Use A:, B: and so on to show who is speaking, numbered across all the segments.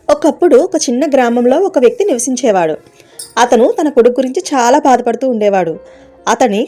A: ఒకప్పుడు ఒక చిన్న గ్రామంలో ఒక వ్యక్తి నివసించేవాడు. అతను తన కొడుకు గురించి చాలా బాధపడుతూ ఉండేవాడు. అతని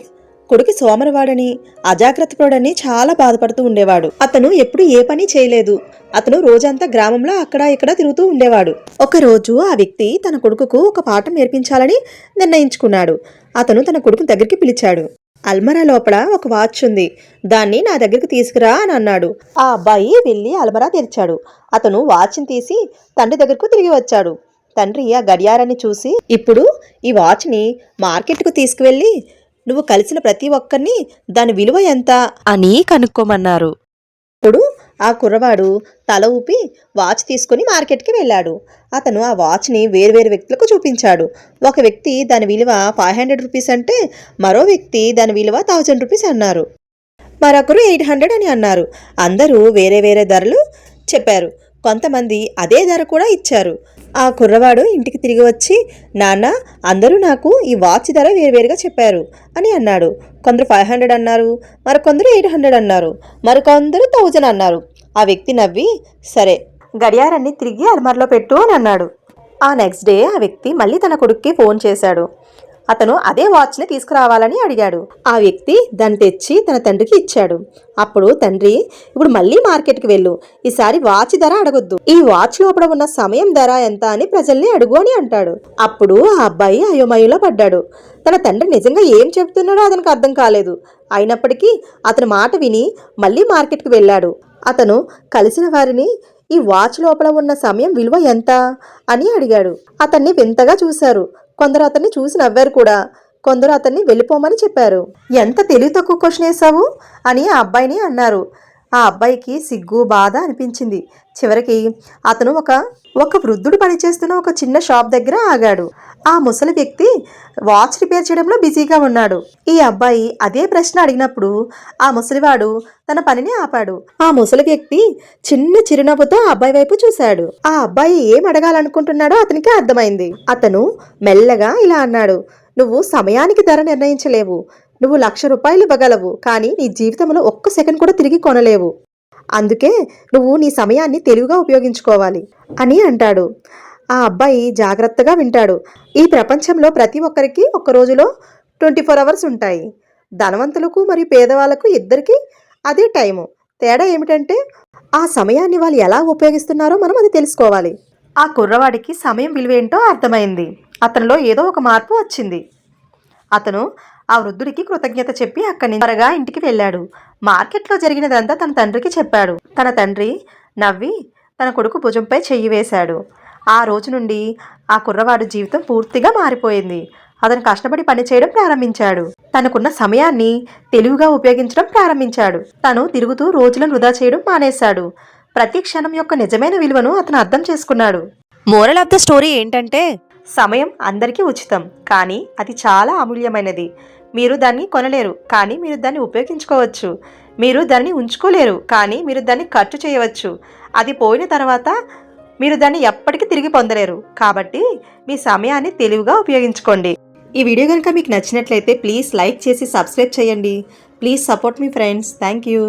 A: కొడుకు సోమరివాడని, అజాగ్రత్తపరుడని చాలా బాధపడుతూ ఉండేవాడు. అతను ఎప్పుడు ఏ పని చేయలేదు. అతను రోజంతా గ్రామంలో అక్కడ ఇక్కడ తిరుగుతూ ఉండేవాడు. ఒకరోజు ఆ వ్యక్తి తన కొడుకుకు ఒక పాఠం నేర్పించాలని నిర్ణయించుకున్నాడు. అతను తన కొడుకుని దగ్గరికి పిలిచాడు. అల్మరా లోపల ఒక వాచ్ ఉంది, దాన్ని నా దగ్గరికి తీసుకురా అని అన్నాడు. ఆ అబ్బాయి వెళ్ళి అల్మరా తెరిచాడు. అతను వాచ్ని తీసి తండ్రి దగ్గరకు తిరిగి వచ్చాడు. తండ్రి ఆ గడియారాన్ని చూసి, ఇప్పుడు ఈ వాచ్ని మార్కెట్కు తీసుకువెళ్ళి నువ్వు కలిసిన ప్రతి ఒక్కరిని దాని విలువ ఎంత అని కనుక్కోమన్నారు. ఇప్పుడు ఆ కుర్రవాడు తల ఊపి వాచ్ తీసుకుని మార్కెట్కి వెళ్ళాడు. అతను ఆ వాచ్ని వేరువేరు వ్యక్తులకు చూపించాడు. ఒక వ్యక్తి దాని విలువ 500 రూపీస్ అంటే మరో వ్యక్తి దాని విలువ 1000 రూపీస్ అన్నారు. మరొకరు 800 అని అన్నారు. అందరూ వేరే వేరే ధరలు చెప్పారు. కొంతమంది అదే ధర కూడా ఇచ్చారు. ఆ కుర్రవాడు ఇంటికి తిరిగి వచ్చి, నాన్న, అందరూ నాకు ఈ వాచ్ ధర వేరువేరుగా చెప్పారు అని అన్నాడు. కొందరు 500 అన్నారు, మరికొందరు 800 అన్నారు, మరికొందరు 1000 అన్నారు. ఆ వ్యక్తి నవ్వి, సరే, గడియారాన్ని తిరిగి అల్మార్లో పెట్టు అని అన్నాడు. ఆ నెక్స్ట్ డే ఆ వ్యక్తి మళ్ళీ తన కొడుక్కి ఫోన్ చేశాడు. అతను అదే వాచ్ని తీసుకురావాలని అడిగాడు. ఆ వ్యక్తి దాన్ని తెచ్చి తన తండ్రికి ఇచ్చాడు. అప్పుడు తండ్రి, ఇప్పుడు మళ్ళీ మార్కెట్కి వెళ్ళు, ఈసారి వాచ్ ధర అడగొద్దు, ఈ వాచ్ లోపల ఉన్న సమయం ధర ఎంత అని ప్రజల్ని అడుగు అని అంటాడు. అప్పుడు ఆ అబ్బాయి అయోమయంలో పడ్డాడు. తన తండ్రి నిజంగా ఏం చెబుతున్నాడో అతనికి అర్థం కాలేదు. అయినప్పటికీ అతని మాట విని మళ్ళీ మార్కెట్కి వెళ్ళాడు. అతను కలిసిన వారిని ఈ వాచ్ లోపల ఉన్న సమయం విలువ ఎంత అని అడిగాడు. అతన్ని వింతగా చూశారు. కొందరు అతన్ని చూసి నవ్వారు కూడా. కొందరు అతన్ని వెళ్ళిపోమని చెప్పారు. ఎంత తెలివి తక్కువ క్వశ్చన్ వేసావు అని ఆ అబ్బాయిని అన్నారు. ఆ అబ్బాయికి సిగ్గు, బాధ అనిపించింది. చివరికి అతను ఒక వృద్ధుడు పనిచేస్తున్న ఒక చిన్న షాప్ దగ్గర ఆగాడు. ఆ ముసలి వ్యక్తి వాచ్ రిపేర్ చేయడంలో బిజీగా ఉన్నాడు. ఈ అబ్బాయి అదే ప్రశ్న అడిగినప్పుడు ఆ ముసలివాడు తన పనిని ఆపాడు. ఆ ముసలి వ్యక్తి చిన్న చిరునవ్వుతో ఆ అబ్బాయి వైపు చూశాడు. ఆ అబ్బాయి ఏం అడగాలనుకుంటున్నాడో అతనికి అర్థమైంది. అతను మెల్లగా ఇలా అన్నాడు, నువ్వు సమయానికి ధర నిర్ణయించలేవు. నువ్వు 1,00,000 రూపాయలు ఇవ్వగలవు, కానీ నీ జీవితంలో ఒక్క సెకండ్ కూడా తిరిగి కొనలేవు. అందుకే నువ్వు నీ సమయాన్ని తెలివిగా ఉపయోగించుకోవాలి అని అంటాడు. ఆ అబ్బాయి జాగ్రత్తగా వింటాడు. ఈ ప్రపంచంలో ప్రతి ఒక్కరికి ఒక్క రోజులో 24 అవర్స్ ఉంటాయి. ధనవంతులకు మరియు పేదవాళ్ళకు ఇద్దరికి అదే టైము. తేడా ఏమిటంటే ఆ సమయాన్ని వాళ్ళు ఎలా ఉపయోగిస్తున్నారో మనం అది తెలుసుకోవాలి. ఆ కుర్రవాడికి సమయం విలువేంటో అర్థమైంది. అతనిలో ఏదో ఒక మార్పు వచ్చింది. అతను ఆ వృద్ధుడికి కృతజ్ఞత చెప్పి అక్కడి నుంచి త్వరగా ఇంటికి వెళ్ళాడు. మార్కెట్లో జరిగినదంతా తన తండ్రికి చెప్పాడు. తన తండ్రి నవ్వి తన కొడుకు భుజంపై చెయ్యి వేశాడు. ఆ రోజు నుండి ఆ కుర్రవాడు జీవితం పూర్తిగా మారిపోయింది. అతను కష్టపడి పనిచేయడం ప్రారంభించాడు. తనకున్న సమయాన్ని తెలివిగా ఉపయోగించడం ప్రారంభించాడు. తను తిరుగుతూ రోజులను వృధా చేయడం మానేశాడు. ప్రతి క్షణం యొక్క నిజమైన విలువను అతను అర్థం చేసుకున్నాడు. మోరల్ ఆఫ్ ద స్టోరీ ఏంటంటే, సమయం అందరికీ ఉచితం, కానీ అది చాలా అమూల్యమైనది. మీరు దాన్ని కొనలేరు, కానీ మీరు దాన్ని ఉపయోగించుకోవచ్చు. మీరు దాన్ని ఉంచుకోలేరు, కానీ మీరు దాన్ని ఖర్చు చేయవచ్చు. అది పోయిన తర్వాత మీరు దాన్ని ఎప్పటికీ తిరిగి పొందలేరు. కాబట్టి మీ సమయాన్ని తెలివిగా ఉపయోగించుకోండి. ఈ వీడియో కనుక మీకు నచ్చినట్లయితే ప్లీజ్ లైక్ చేసి సబ్స్క్రైబ్ చేయండి. Please support me friends. Thank you.